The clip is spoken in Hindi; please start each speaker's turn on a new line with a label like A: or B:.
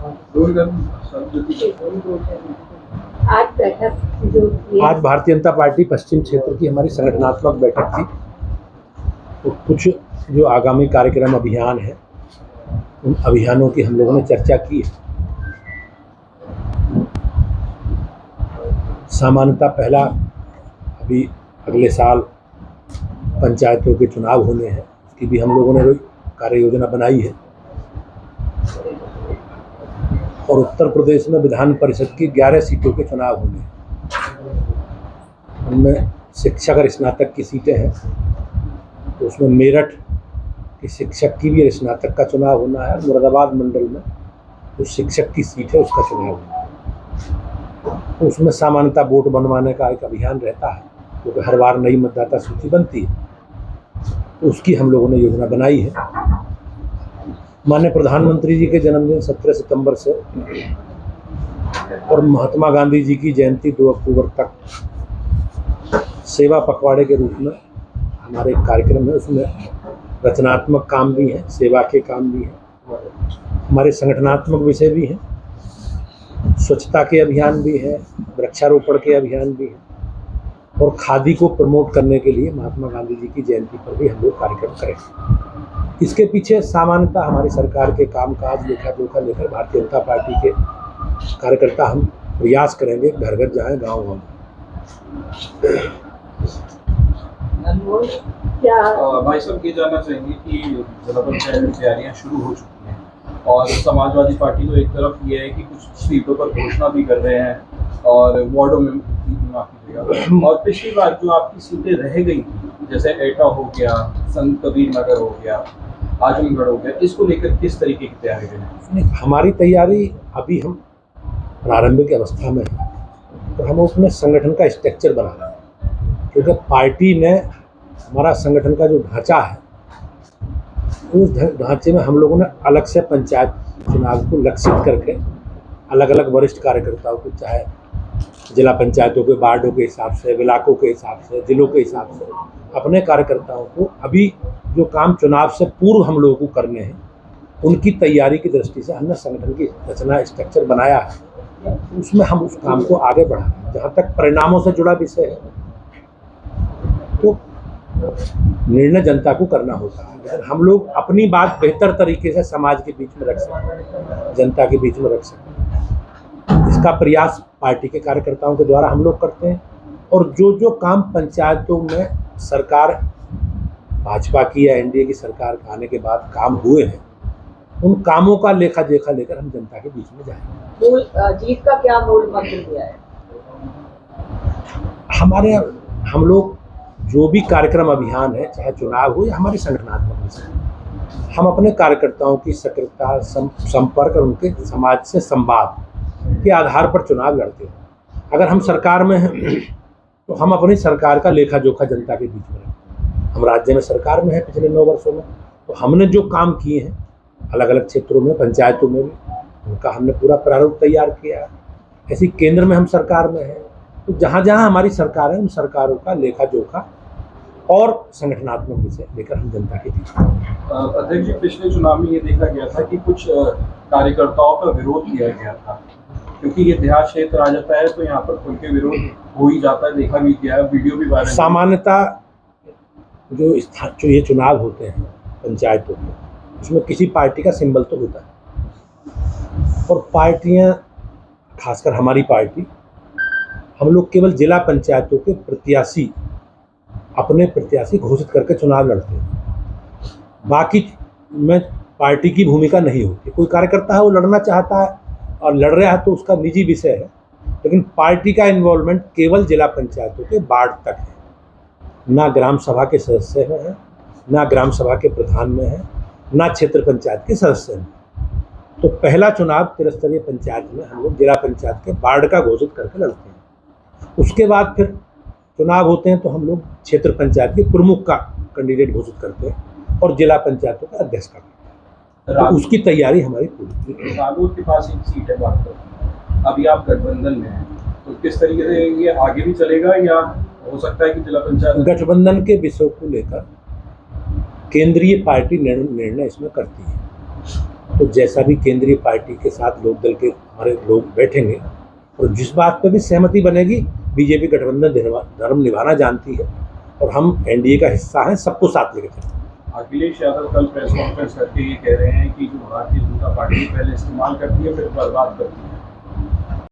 A: आज भारतीय जनता पार्टी पश्चिम क्षेत्र की हमारी संगठनात्मक बैठक थी। तो कुछ जो आगामी कार्यक्रम अभियान है उन अभियानों की हम लोगों ने चर्चा की है। सामान्यतः पहला अभी अगले साल पंचायतों के चुनाव होने हैं, उसकी भी हम लोगों ने कार्य योजना बनाई है। और उत्तर प्रदेश में विधान परिषद की 11 सीटों के चुनाव होने हैं। उनमें शिक्षक और स्नातक की सीटें हैं, तो उसमें मेरठ की शिक्षक की भी स्नातक का चुनाव होना है। मुरादाबाद मंडल में जो शिक्षक की सीट है उसका चुनाव होना है। तो उसमें सामान्यतः वोट बनवाने का एक अभियान रहता है, क्योंकि हर बार नई मतदाता सूची बनती है। तो उसकी हम लोगों ने योजना बनाई है। माननीय प्रधानमंत्री जी के जन्मदिन 17 सितंबर से और महात्मा गांधी जी की जयंती 2 अक्टूबर तक सेवा पखवाड़े के रूप में हमारे कार्यक्रम है। उसमें रचनात्मक काम भी है, सेवा के काम भी हैं, हमारे संगठनात्मक विषय भी हैं, स्वच्छता के अभियान भी है, वृक्षारोपण के अभियान भी हैं, और खादी को प्रमोट करने के लिए महात्मा गांधी जी की जयंती पर भी हम लोग कार्यक्रम करेंगे। इसके पीछे सामान्यतः हमारी सरकार के कामकाज लेखा जोखा लेकर भारतीय जनता पार्टी के कार्यकर्ता हम प्रयास करेंगे, घर घर जाएं, गाँव गाँव।
B: भाई साहब ये जानना चाहेंगे कि जिला पंचायत में तैयारियां शुरू हो चुकी हैं और समाजवादी पार्टी तो एक तरफ ये है कि कुछ सीटों पर घोषणा भी कर रहे हैं और वार्डों में माफ कीजिएगा। और पिछली बार जो आपकी सीटें रह गई थी, जैसे एटा हो गया, संत कबीर नगर हो गया, आजमगढ़ हो गया, इसको लेकर किस तरीके की तैयारी करें?
A: हमारी तैयारी अभी हम प्रारंभिक अवस्था में है, तो हम उसमें संगठन का स्ट्रक्चर बना रहे हैं। क्योंकि पार्टी ने हमारा संगठन का जो ढांचा है, उस ढांचे में हम लोगों ने अलग से पंचायत चुनाव को लक्षित करके अलग अलग वरिष्ठ कार्यकर्ताओं को, चाहे जिला पंचायतों के वार्डों के हिसाब से, इलाकों के हिसाब से, जिलों के हिसाब से, अपने कार्यकर्ताओं को अभी जो काम चुनाव से पूर्व हम लोगों को करने हैं उनकी तैयारी की दृष्टि से हमने संगठन की रचना स्ट्रक्चर बनाया है। उसमें हम उस काम को आगे बढ़ा रहे हैं। जहाँ तक परिणामों से जुड़ा विषय है, तो निर्णय जनता को करना होता है। अगर हम लोग अपनी बात बेहतर तरीके से समाज के बीच में रख सकें, जनता के बीच में रख सकें, इसका प्रयास पार्टी के कार्यकर्ताओं के द्वारा हम लोग करते हैं। और जो जो काम पंचायतों में सरकार भाजपा की या एनडीए की सरकार आने के बाद काम हुए हैं, उन कामों का लेखा जोखा लेकर हम जनता के बीच में जाएंगे।
C: जीत का क्या मूल मंत्र दिया है?
A: हम लोग जो भी कार्यक्रम अभियान है, चाहे चुनाव हो या हमारी संगठनात्मक विषय, हम अपने कार्यकर्ताओं की सक्रियता, संपर्क और उनके समाज से संवाद के आधार पर चुनाव लड़ते हैं। अगर हम सरकार में हैं तो हम अपनी सरकार का लेखा जोखा जनता के बीच में रखते हैं। हम राज्य में सरकार में हैं पिछले 9 वर्षों में, तो हमने जो काम किए हैं अलग अलग क्षेत्रों में, पंचायतों में भी, उनका हमने पूरा प्रारूप तैयार किया है। ऐसी केंद्र में हम सरकार में हैं, तो जहाँ जहाँ हमारी सरकार है उन सरकारों का लेखा जोखा और संगठनात्मक विषय लेकर हम जनता के बीच में।
B: अध्यक्ष जी, पिछले चुनाव में ये देखा गया था कि कुछ कार्यकर्ताओं का विरोध किया गया था, क्योंकि ये देहात क्षेत्र आ जाता है तो यहाँ पर खुल के विरोध हो ही जाता है, देखा भी गया है, वीडियो भी वायरल।
A: सामान्यतः जो ये चुनाव होते हैं पंचायतों में, उसमें किसी पार्टी का सिंबल तो होता है, और पार्टियां, खासकर हमारी पार्टी, हम लोग केवल जिला पंचायतों के प्रत्याशी, अपने प्रत्याशी घोषित करके चुनाव लड़ते हैं। बाकी में पार्टी की भूमिका नहीं होती। कोई कार्यकर्ता है वो लड़ना चाहता है और लड़ रहा है तो उसका निजी विषय है, लेकिन पार्टी का इन्वॉल्वमेंट केवल जिला पंचायतों के वार्ड तक है। ना ग्राम सभा के सदस्य में है, ना ग्राम सभा के प्रधान में है, ना क्षेत्र पंचायत के सदस्य में। तो पहला चुनाव त्रिस्तरीय पंचायत में हम लोग जिला पंचायत के वार्ड का घोषित करके लड़ते हैं। उसके बाद फिर चुनाव होते हैं तो हम लोग क्षेत्र पंचायत के प्रमुख का कैंडिडेट घोषित करते हैं और जिला पंचायतों का अध्यक्ष का करते हैं। तो उसकी तैयारी हमारी पूरी।
B: रालोद के पास एक सीट है, बात करते, अभी आप गठबंधन में हैं, तो किस तरीके से ये आगे भी चलेगा या हो सकता है कि जिला पंचायत?
A: गठबंधन के विषय को लेकर केंद्रीय पार्टी निर्णय इसमें करती है। तो जैसा भी केंद्रीय पार्टी के साथ लोक दल के हमारे लोग बैठेंगे और जिस बात पर भी सहमति बनेगी, बीजेपी गठबंधन धर्म निभाना जानती है और हम एनडीए का हिस्सा हैं, सबको साथ लेकर चलेंगे।
B: अखिलेश यादव कल प्रेस कॉन्फ्रेंस करके ये कह रहे हैं कि जो भारतीय जनता पार्टी पहले इस्तेमाल करती है फिर बर्बाद करती है।